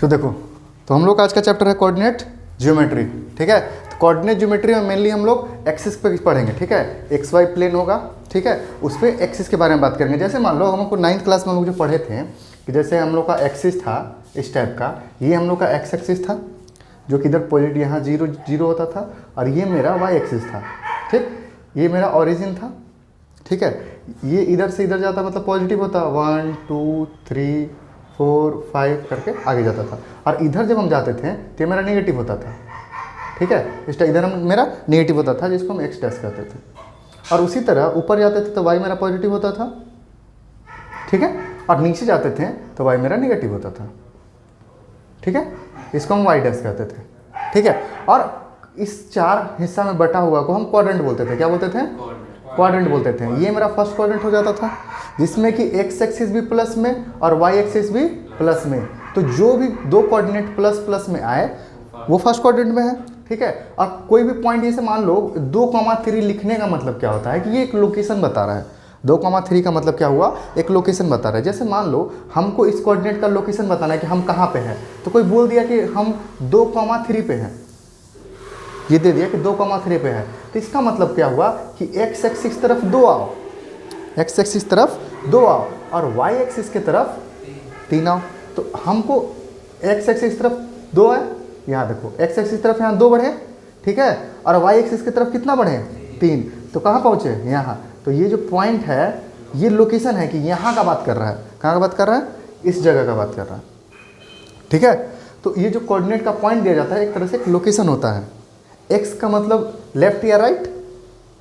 तो देखो, तो हम लोग का आज का चैप्टर है कोऑर्डिनेट ज्योमेट्री, ठीक है। तो कोऑर्डिनेट ज्योमेट्री में मेनली हम लोग एक्सिस पे पढ़ेंगे, ठीक है। एक्स वाई प्लेन होगा, ठीक है, उस पर एक्सिस के बारे में बात करेंगे। जैसे मान लो हमको 9th क्लास में हम लोग जो पढ़े थे कि जैसे हम लोग का एक्सिस था इस टाइप का, ये हम लोग का एक्स एक्सिस था जो कि इधर पॉइंट यहाँ 0 0 होता था, और ये मेरा वाई एक्सिस था, ठीक। ये मेरा ओरिजिन था, ठीक है। ये इधर से इधर जाता मतलब पॉजिटिव होता, 1 2 3 4 5 करके आगे जाता था, और इधर जब हम जाते थे तो ये मेरा नेगेटिव होता था, ठीक है। इस इधर हम मेरा नेगेटिव होता था जिसको हम एक्स डैश कहते थे, और उसी तरह ऊपर जाते थे तो वाई मेरा पॉजिटिव होता था, ठीक है, और नीचे जाते थे तो वाई मेरा नेगेटिव होता था, ठीक है। इसको हम वाई डैश कहते थे, ठीक है। और इस 4 हिस्सा में बटा हुआ को हम क्वाड्रेंट बोलते थे। क्या बोलते थे? क्वाड्रेंट बोलते थे। ये मेरा फर्स्ट क्वाड्रेंट हो जाता था जिसमें कि एक्स एक्सिस भी प्लस में और वाई एक्सिस भी प्लस में, तो जो भी दो कोऑर्डिनेट प्लस प्लस में आए वो फर्स्ट क्वाड्रेंट में है, ठीक है। और कोई भी पॉइंट जैसे मान लो 2,3 लिखने का मतलब क्या होता है कि ये एक लोकेशन बता रहा है। 2,3 का मतलब क्या हुआ? एक लोकेशन बता रहा है। जैसे मान लो हमको इस कोऑर्डिनेट का लोकेशन बताना है कि हम कहाँ पे हैं, तो कोई बोल दिया कि हम 2,3 पे हैं, ये दे दिया कि 2,3 पे है, तो इसका मतलब क्या हुआ कि एक्स एक्सिस तरफ 2 आओ, एक्स एक्सिस तरफ 2 आओ, और वाई एक्सिस की तरफ 3 आओ। तो हमको एक्स एक्सिस तरफ 2 है, यहाँ देखो एक्स एक्सिस तरफ यहाँ 2 बढ़े, ठीक है, और वाई एक्सिस की तरफ कितना बढ़े? 3। तो कहाँ पहुँचे? यहाँ। तो ये जो पॉइंट है ये लोकेशन है कि यहाँ का बात कर रहा है। कहाँ का बात कर रहा है? इस जगह का बात कर रहा है, ठीक है। तो ये जो कोऑर्डिनेट का पॉइंट दिया जाता है एक तरह से एक लोकेशन होता है। एक्स का मतलब लेफ्ट या राइट,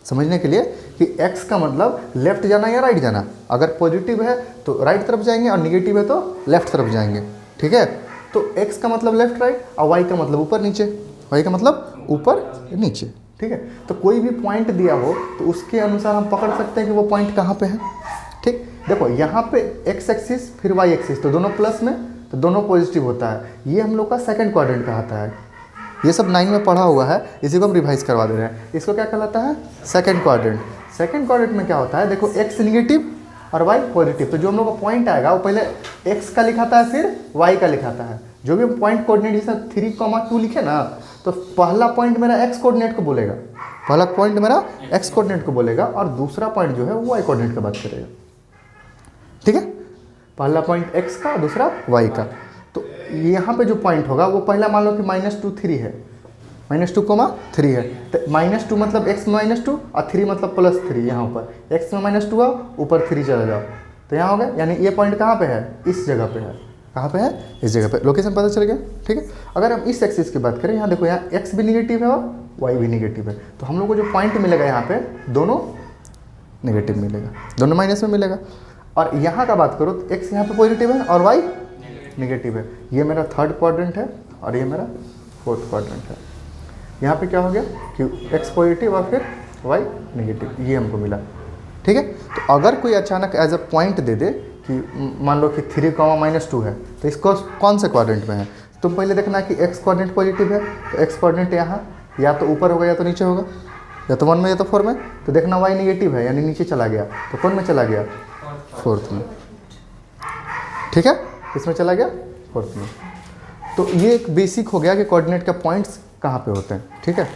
समझने के लिए कि एक्स का मतलब लेफ्ट जाना या राइट जाना। अगर पॉजिटिव है तो राइट तरफ जाएंगे और निगेटिव है तो लेफ्ट तरफ जाएंगे, ठीक है। तो एक्स का मतलब लेफ्ट राइट और वाई का मतलब ऊपर नीचे, वाई का मतलब ऊपर नीचे, ठीक है। तो कोई भी पॉइंट दिया हो तो उसके अनुसार हम पकड़ सकते हैं कि वो पॉइंट कहाँ पे है, ठीक। देखो यहाँ पे एक्स एक्सिस फिर वाई एक्सिस, तो दोनों प्लस में तो दोनों पॉजिटिव होता है। ये हम लोग का सेकंड क्वाड्रेंट कहलाता है। ये सब 9 में पढ़ा हुआ है, इसी को हम रिवाइज करवा दे रहे हैं। इसको क्या कहलाता है? Second quadrant. सेकंड क्वाड्रेंट में क्या होता है? देखो एक्स नेगेटिव और वाई पॉजिटिव, तो जो हम लोग का पॉइंट आएगा वो पहले एक्स का लिखाता है फिर वाई का लिखाता है। जो भी पॉइंट कोऑर्डिनेट जैसे 3,2 लिखे ना, तो पहला पॉइंट मेरा एक्स कोऑर्डिनेट को बोलेगा, पहला पॉइंट मेरा एक्स कोऑर्डिनेट को बोलेगा, और दूसरा पॉइंट जो है वो वाई कोऑर्डिनेट का बात करेगा, ठीक है। पहला पॉइंट एक्स का, दूसरा वाई का। तो यहाँ पे जो पॉइंट होगा वो पहला मान लो कि -2 3 है, -2,3 है, तो -2 मतलब x में -2 और 3 मतलब +3। यहाँ ऊपर x में -2 आओ, ऊपर 3 चला जाओ, तो यहाँ हो गया। यानी ये पॉइंट कहाँ पे है? इस जगह पे है। कहाँ पे है? इस जगह पे। लोकेशन पता चल गया, ठीक है। अगर हम इस एक्सिस की बात करें, यहाँ देखो यहाँ x भी निगेटिव है और y भी निगेटिव है, तो हम लोग को जो पॉइंट मिलेगा यहाँ पे दोनों निगेटिव मिलेगा, दोनों माइनस में मिलेगा। और यहाँ का बात करो तो x यहाँ पे पॉजिटिव है और y निगेटिव है। ये मेरा थर्ड क्वाड्रेंट है और ये मेरा फोर्थ क्वाड्रेंट है। यहाँ पे क्या हो गया कि x पॉजिटिव और फिर y नेगेटिव, ये हमको मिला, ठीक है। तो अगर कोई अचानक एज अ पॉइंट दे दे कि मान लो कि 3,-2 है, तो इसको कौन से क्वाड्रेंट में है? तुम पहले देखना कि x क्वाड्रेंट पॉजिटिव है, तो x क्वाड्रेंट यहाँ या तो ऊपर होगा या तो नीचे होगा, या तो 1 में या तो 4 में। तो देखना y नेगेटिव है यानी नीचे चला गया, तो कौन में चला गया? 4th में, ठीक है। इसमें चला गया 4th में। तो ये एक बेसिक हो गया कि कोऑर्डिनेट का पॉइंट्स कहाँ पे होते हैं, ठीक है,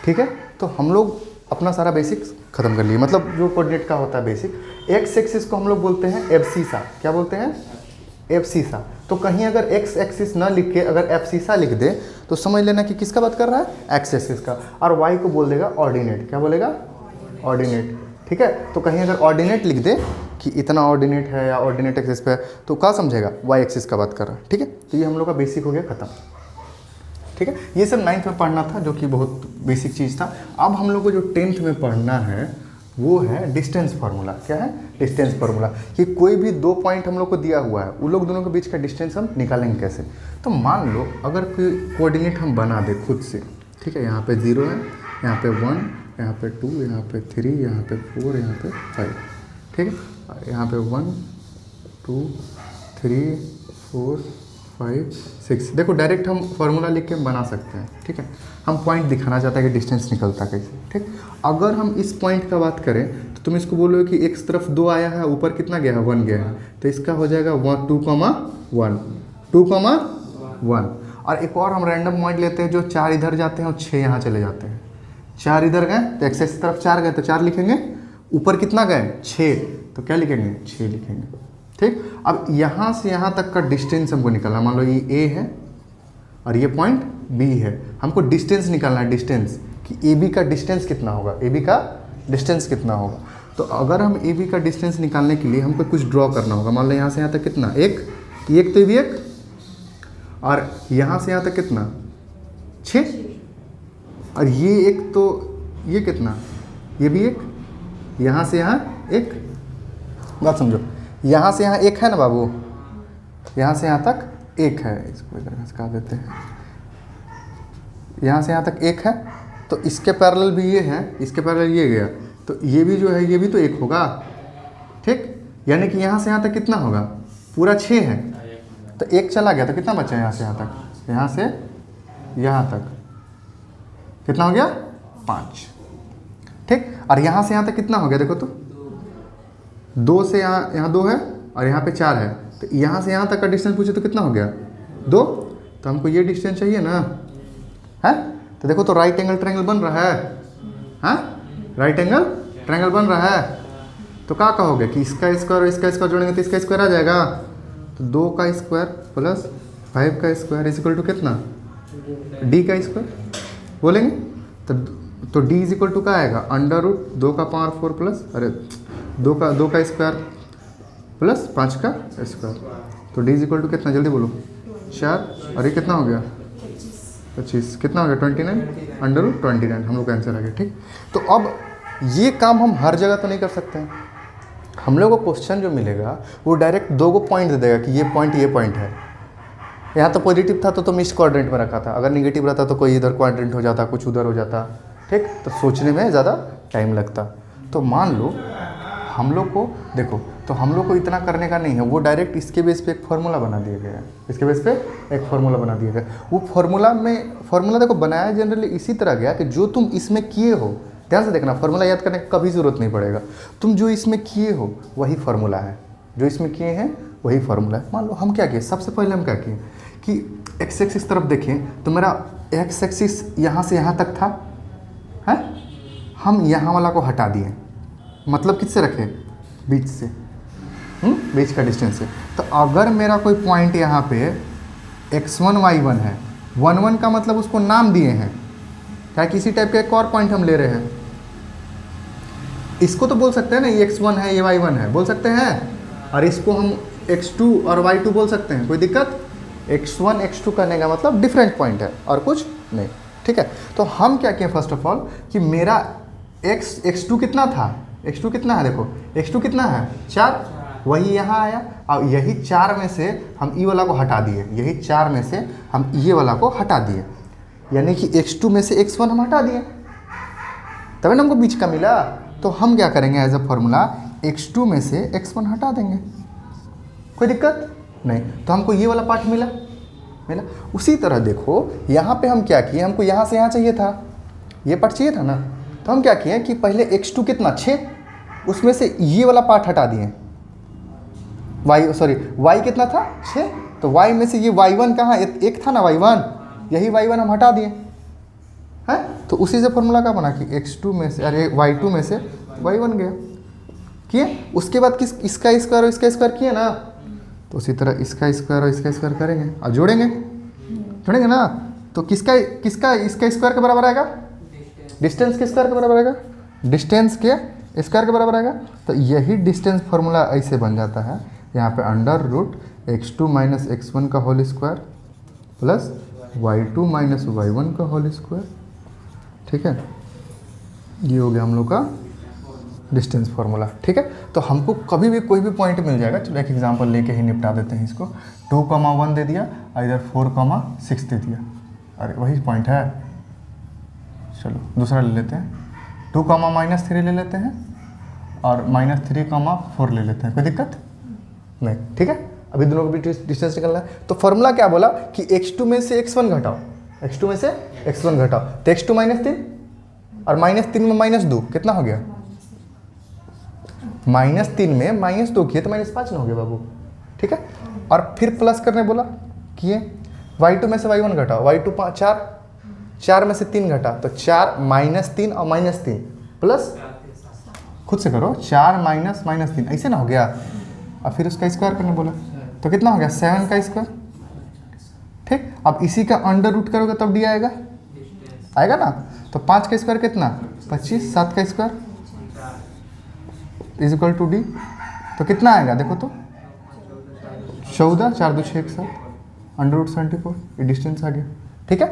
ठीक है। तो हम लोग अपना सारा बेसिक्स खत्म कर लिए, मतलब जो कोऑर्डिनेट का होता है बेसिक। एक्स एक्सिस को हम लोग बोलते हैं एब्सिसा। क्या बोलते हैं? एब्सिसा। तो कहीं अगर एक्स एक्सिस ना लिख के अगर एब्सिसा लिख दे तो समझ लेना कि किसका बात कर रहा है? एक्स एक्सिस का। और वाई को बोल देगा ऑर्डिनेट। क्या बोलेगा? ऑर्डिनेट, ठीक है। तो कहीं अगर ऑर्डिनेट लिख दे कि इतना ऑर्डिनेट है या ऑर्डिनेट एक्सिस पे है, तो क्या समझेगा? वाई एक्सिस का बात कर रहा है, ठीक है। तो ये हम लोग का बेसिक हो गया खत्म, ठीक है। ये सब 9th में पढ़ना था जो कि बहुत बेसिक चीज़ था। अब हम लोग को जो 10th में पढ़ना है वो है डिस्टेंस फार्मूला। क्या है? Distance formula. कि कोई भी 2 पॉइंट हम लोग को दिया हुआ है, उन लोग दोनों के बीच का डिस्टेंस हम निकालेंगे कैसे? तो मान लो अगर कोई कोऑर्डिनेट हम बना दे खुद से, ठीक है। यहाँ पे 0 है, यहाँ पे 1, यहाँ पे 2, यहाँ पे 3, यहाँ पे 4, यहाँ पे 5, ठीक है। यहाँ पे 1 2 3 4 5 6। देखो डायरेक्ट हम फार्मूला लिख के बना सकते हैं, ठीक है। हम पॉइंट दिखाना चाहते हैं कि डिस्टेंस निकलता कैसे, ठीक। अगर हम इस पॉइंट का बात करें तो तुम इसको बोलोगे कि एक्स तरफ 2 आया है, ऊपर कितना गया है? 1 गया है, तो इसका हो जाएगा 2,1 2,1। और एक और हम रैंडम पॉइंट लेते हैं जो 4 इधर जाते हैं और 6 यहाँ चले जाते हैं। 4 इधर गए तो एक्स एक्सिस तरफ 4 गए तो 4 लिखेंगे, ऊपर कितना गए 6, तो क्या लिखेंगे 6 लिखेंगे। ठीक, अब यहाँ से यहाँ तक का डिस्टेंस हमको निकालना, मान लो ये ए है और ये पॉइंट बी है, हमको डिस्टेंस निकालना है, डिस्टेंस कि ए बी का डिस्टेंस कितना होगा, ए बी का डिस्टेंस कितना होगा। तो अगर हम ए बी का डिस्टेंस निकालने के लिए हमको कुछ ड्रॉ करना होगा, मान लो यहाँ से यहाँ तक कितना, एक तो ये भी एक, और यहाँ से यहाँ तक कितना 6, और ये एक, तो ये कितना, ये भी एक, यहाँ से यहाँ एक, बात समझो, यहाँ से यहाँ एक है ना बाबू, यहाँ से यहाँ तक एक है, इसको इधर घसका देते हैं, यहाँ से यहाँ तक एक है, तो इसके पैरेलल भी ये है, इसके पैरेलल ये गया, तो ये भी जो है ये भी तो एक होगा। ठीक, यानी कि यहाँ से यहाँ तक कितना होगा, पूरा 6 है, तो एक चला गया तो कितना बचा यहाँ से यहाँ तक, यहाँ से यहाँ तक कितना हो गया 5। ठीक, और यहाँ से यहाँ तक कितना हो गया देखो तो, 2 से यहाँ 2 है और यहाँ पे 4 है, तो यहाँ से यहाँ तक का डिस्टेंस पूछे तो कितना हो गया 2, तो हमको ये डिस्टेंस चाहिए ना, है। तो देखो तो राइट एंगल ट्रायंगल बन रहा है, हाँ राइट एंगल ट्रायंगल बन रहा है, तो क्या कहोगे कि इसका स्क्वायर और इसका स्क्वायर जोड़ेंगे तो इसका स्क्वायर आ जाएगा, तो 2 का स्क्वायर प्लस 5 का स्क्वायर इज इक्वल टू कितना, डी का स्क्वायर बोलेंगे, तो डी इज इक्वल टू क्या आएगा, अंडर रूट 2 का पावर 4 प्लस, अरे 2 का स्क्वायर प्लस 5 का स्क्वायर, तो डी इज इक्वल टू कितना, जल्दी बोलो 4, और ये कितना हो गया 25, कितना हो गया 29, अंडर रूट 29 हम लोग का आंसर आ गया। ठीक, तो अब ये काम हम हर जगह तो नहीं कर सकते हैं, हम लोग को क्वेश्चन जो मिलेगा वो डायरेक्ट 2 को पॉइंट दे देगा कि ये पॉइंट है। यहाँ तो पॉजिटिव था तो मिक्स्ड क्वाड्रेंट में रखा था, अगर निगेटिव रहता तो कोई इधर क्वाड्रेंट हो जाता, कुछ उधर हो जाता। ठीक, तो सोचने में ज़्यादा टाइम लगता। तो मान लो हम लोग को देखो, तो हम लोग को इतना करने का नहीं है, वो डायरेक्ट इसके बेस पे एक फार्मूला बना दिया गया है, इसके बेस पे एक फार्मूला बना दिया गया। वो फार्मूला देखो बनाया जनरली इसी तरह गया कि जो तुम इसमें किए हो, ध्यान से देखना, फार्मूला याद करने की कभी ज़रूरत नहीं पड़ेगा, तुम जो इसमें किए हो वही फार्मूला है, जो इसमें किए हैं वही फार्मूला है। मान लो हम क्या किए, सबसे पहले हम क्या किए कि एक्स एक्सिस तरफ देखें तो मेरा एक्स एक्सिस यहाँ से यहाँ तक था, है, हम यहाँ वाला को हटा दिए, मतलब किससे रखे, बीच से, बीच का डिस्टेंस से। तो अगर मेरा कोई पॉइंट यहाँ पे x1 y1 है, 1 1 का मतलब उसको नाम दिए हैं, क्या किसी टाइप का एक और पॉइंट हम ले रहे हैं, इसको तो बोल सकते हैं ना ये x1 है ये y1 है बोल सकते हैं, और इसको हम x2 और y2 बोल सकते हैं, कोई दिक्कत। x1 x2 करने का मतलब डिफरेंट पॉइंट है और कुछ नहीं। ठीक है, तो हम क्या किए फर्स्ट ऑफ ऑल कि मेरा x2 कितना था, x2 कितना है, देखो x2 कितना है 4, वही यहाँ आया, और यही 4 में से हम ई वाला को हटा दिए, यही 4 में से हम ये वाला को हटा दिए, यानी कि x2 में से x1 हम हटा दिए, तभी ना हमको बीच का मिला। तो हम क्या करेंगे एज अ फॉर्मूला, x2 में से x1 हटा देंगे, कोई दिक्कत नहीं, तो हमको ये वाला पार्ट मिला। उसी तरह देखो यहाँ पे हम क्या किए, हमको यहाँ से यहाँ चाहिए था, ये पार्ट चाहिए था ना, तो हम क्या किए कि पहले x2 कितना 6, उसमें से ये वाला पार्ट हटा दिए, y कितना था 6, तो y में से ये y1 कहाँ, एक था ना y1, यही y1 हम हटा दिए है। तो उसी से फॉर्मूला का बना कि x2 में से, अरे y2 में से y1 गया, किए। उसके बाद इसका स्क्वायर और इसका स्क्वायर किए ना, तो उसी तरह इसका स्क्वायर और इसका स्क्वायर करेंगे और जोड़ेंगे ना, तो किसका इसका स्क्वायर के बराबर आएगा, डिस्टेंस के स्क्वायर के बराबर आएगा, डिस्टेंस के स्क्वायर के बराबर आएगा। तो यही डिस्टेंस फार्मूला ऐसे बन जाता है, यहाँ पे under root x2 minus x1 का whole square plus y2 minus y1 का होल स्क्वायर। ठीक है, ये हो गया हम लोग का डिस्टेंस फार्मूला। ठीक है, तो हमको कभी भी कोई भी पॉइंट मिल जाएगा, चलो एक एग्जांपल लेके ही निपटा देते हैं इसको। 2,1 दे दिया, इधर 4,6 दे दिया, अरे वही पॉइंट है। चलो दूसरा ले लेते हैं, 2,-3 ले लेते हैं और -3,4 ले लेते हैं, कोई दिक्कत नहीं। ठीक है, अभी दोनों को भी डिस्टेंस निकलना है। तो फार्मूला क्या बोला कि x2 में से x1 घटाओ, x2 में से x1 घटाओ, तो x2 -3 और -3 में -2 कितना हो गया, -3 में -2 किए तो -5 ना हो गया बाबू। ठीक है, और फिर प्लस करने बोला, किए, y2 में से y1 घटा, y2 4, 4 में से 3 घटा, तो 4 -3 और -3 प्लस, खुद से करो, 4 माइनस -3 ऐसे ना हो गया, और फिर उसका स्क्वायर करने बोला, तो कितना हो गया 7 का स्क्वायर। ठीक, अब इसी का अंडर रूट करोगे तब डी आएगा, आएगा ना। तो 5 का स्क्वायर कितना 25, 7 का square is equal to D, तो कितना आएगा देखो तो 14, 4 2 6 7 अंडर रूट 74, ये डिस्टेंस आ गया। ठीक है,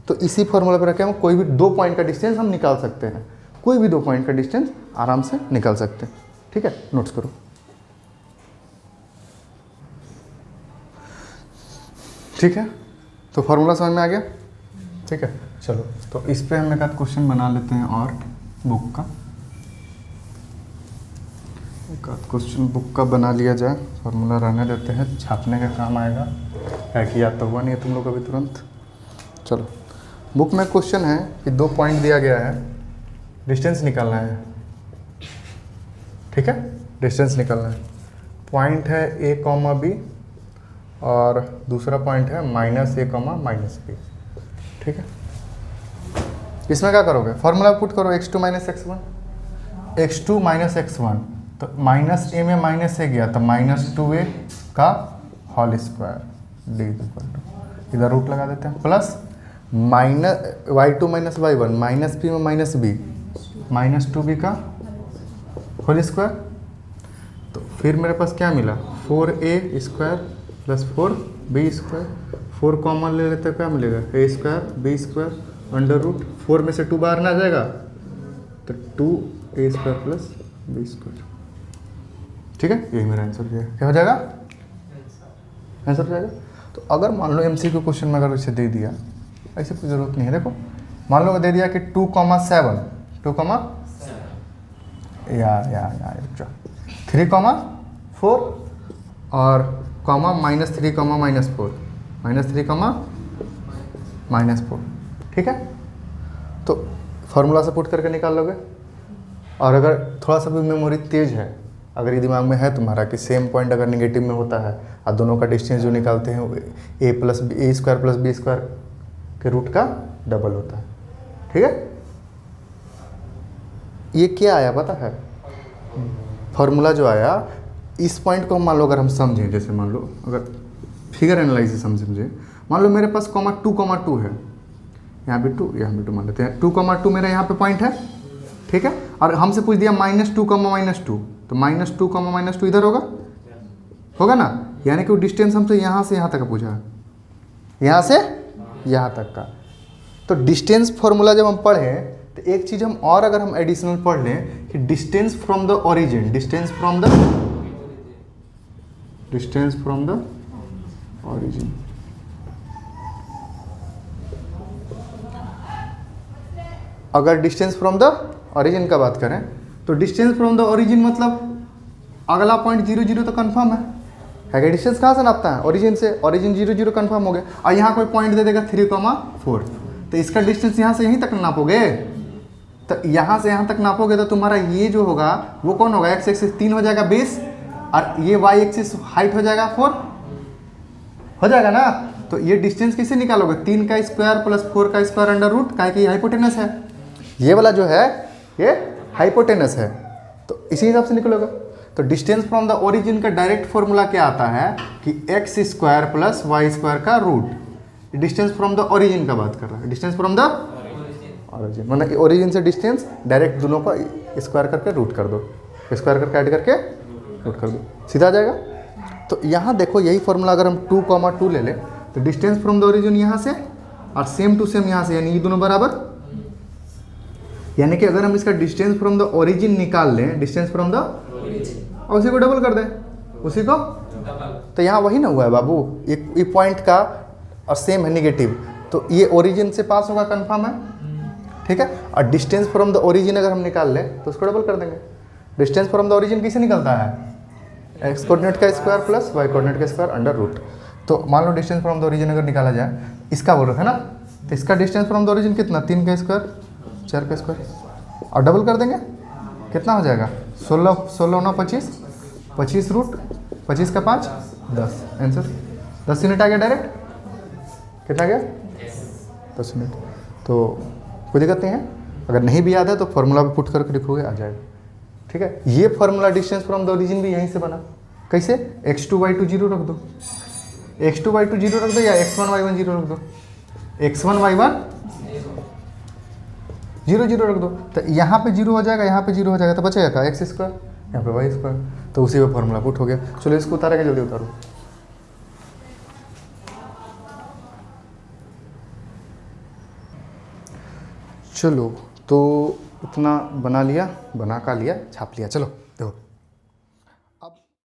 तो इसी फॉर्मूला पर रखे हम कोई भी 2 पॉइंट का डिस्टेंस हम निकाल सकते हैं, कोई भी 2 पॉइंट का डिस्टेंस आराम से निकाल सकते हैं। ठीक है, नोट्स करो। ठीक है, तो फॉर्मूला समझ में आ गया। ठीक है, चलो तो इस पे हम एक आध क्वेश्चन बना लेते हैं और बुक का, एक आध क्वेश्चन बुक का बना लिया जाए, फॉर्मूला रहने देते हैं, छापने का काम आएगा, है कि याद तो हुआ नहीं है तुम लोग अभी तुरंत। चलो, बुक में क्वेश्चन है कि 2 पॉइंट दिया गया है, डिस्टेंस निकालना है। ठीक है, डिस्टेंस निकालना है, पॉइंट है a, b और दूसरा पॉइंट है -a, -b। ठीक है, इसमें क्या करोगे, फॉर्मूला पुट करो, x2 - x1, तो माइनस ए में माइनस ए गया तो -2a का whole square D equal to, इधर रूट लगा देते हैं, प्लस y2 - y1 -b में -b, -2b का होल स्क्वायर। तो फिर मेरे पास क्या मिला 4a square plus 4b square, 4 common ले लेते हैं, क्या मिलेगा a square b square under root, 4 में से 2 बाहर ना जाएगा तो 2a square plus b square. ठीक है, यही मेरा आंसर क्या हो जाएगा, आंसर हो जाएगा। तो अगर मान लो MCQ क्वेश्चन में अगर इसे दे दिया, ऐसे कोई ज़रूरत नहीं है, देखो मान लो दे दिया कि 2, 7 3, 4 और कॉमा -3, -4 -4। ठीक है, तो फॉर्मूला से पुट करके निकाल लोगे। और अगर थोड़ा सा भी मेमोरी तेज है, अगर ये दिमाग में है तुम्हारा कि सेम पॉइंट अगर निगेटिव में होता है और दोनों का डिस्टेंस जो निकालते हैं a square plus b square के रूट का डबल होता है। ठीक है, ये क्या आया पता है, फॉर्मूला जो आया, इस पॉइंट को मान लो अगर हम समझें, जैसे मान लो अगर फिगर एनालिसिस समझे, मान लो मेरे पास 2 है, यहाँ भी 2, यहाँ भी 2 मान लेते हैं, 2, मेरा यहाँ पे पॉइंट है। ठीक है, और हमसे पूछ दिया -2, -2, तो -2, -2 इधर होगा ना, यानी कि वो डिस्टेंस हमसे यहाँ से यहाँ तक का पूछा है, यहाँ से यहाँ तक का। तो डिस्टेंस फॉर्मूला जब हम पढ़े तो एक चीज़ हम और अगर हम एडिशनल पढ़ लें कि distance from the origin, distance from the origin, अगर डिस्टेंस फ्रॉम द ओरिजिन का बात करें तो डिस्टेंस फ्रॉम द ओरिजिन मतलब अगला पॉइंट 0 0 तो कंफर्म है कि डिस्टेंस कहाँ से नापता है, ओरिजिन से, ओरिजिन 0 0 कंफर्म हो गया। और यहाँ कोई पॉइंट दे देगा 3, 4, तो इसका डिस्टेंस यहाँ से यहीं तक नापोगे, तो यहाँ से यहाँ तक नापोगे तो तुम्हारा ये जो होगा वो कौन होगा, x एक्सिस 3 हो जाएगा बेस, और ये y एक्सिस हाइट हो जाएगा 4 हो जाएगा ना। तो ये डिस्टेंस कैसे निकालोगे, 3 का स्क्वायर प्लस 4 का स्क्वायर अंडर रूट, का ये हाइपोटेनस है, ये वाला जो है ये हाइपोटेनस है, तो इसी हिसाब से निकलोगे। तो डिस्टेंस फ्रॉम द ओरिजिन का डायरेक्ट फॉर्मूला क्या आता है कि x square plus y square का root, distance from the origin का बात कर रहा है, डिस्टेंस फ्रॉम द ओरिजिन, मतलब ओरिजिन से डिस्टेंस डायरेक्ट दोनों को स्क्वायर करके रूट कर दो, स्क्वायर करके ऐड करके रूट कर दो, सीधा आ जाएगा। तो यहाँ देखो यही फॉर्मूला अगर हम 2, 2 ले लें तो डिस्टेंस फ्रॉम द ओरिजिन यहाँ से और सेम टू सेम यहाँ से, यानी ये दोनों बराबर, यानी कि अगर हम इसका डिस्टेंस फ्रॉम द ओरिजिन निकाल लें, डिस्टेंस फ्रॉम द और उसी को डबल कर दें, उसी को, तो यहाँ वही ना हुआ है बाबू, ये पॉइंट का और सेम है निगेटिव, तो ये ओरिजिन से पास होगा कंफर्म है। ठीक है, और डिस्टेंस फ्रॉम द ओरिजिन अगर हम निकाल लें तो उसको डबल कर देंगे। डिस्टेंस फ्रॉम द ओरिजिन कैसे निकलता है, एक्स कोऑर्डिनेट का स्क्वायर प्लस वाई कोऑर्डिनेट का स्क्वायर अंडर रूट। तो मान लो डिस्टेंस फ्रॉम द ओरिजिन अगर निकाला जाए, इसका बोल रहे थे ना, तो इसका डिस्टेंस फ्रॉम द ओरिजिन कितना, 3 का स्क्वायर 4 का स्क्वायर, और डबल कर देंगे, कितना हो जाएगा 16 9 25 रूट 25 का 5 10, आंसर 10 यूनिट आ गया डायरेक्ट। कितना गया 10 यूनिट। तो कोई दिक्कत नहीं है, अगर नहीं भी याद है तो फॉर्मूला पे पुट करके लिखोगे आ जाएगा। ठीक है, ये formula distance from the origin भी यहीं से बना। कैसे? x2y2 0 रख दो, x2y2 0 रख दो या x1y1 0 रख दो, x1y1 0 0 रख दो। तो यहाँ पे 0 हो जाएगा, यहाँ पे 0 हो जाएगा, तो बचेगा क्या x स्क्वायर, यहाँ पे y स्क्वायर। तो उसी पे फॉर्मूला पुट हो गया। चलो इसको उतारेगा, जल्दी उतारो। चलो तो इतना बना लिया, बना का लिया, छाप लिया। चलो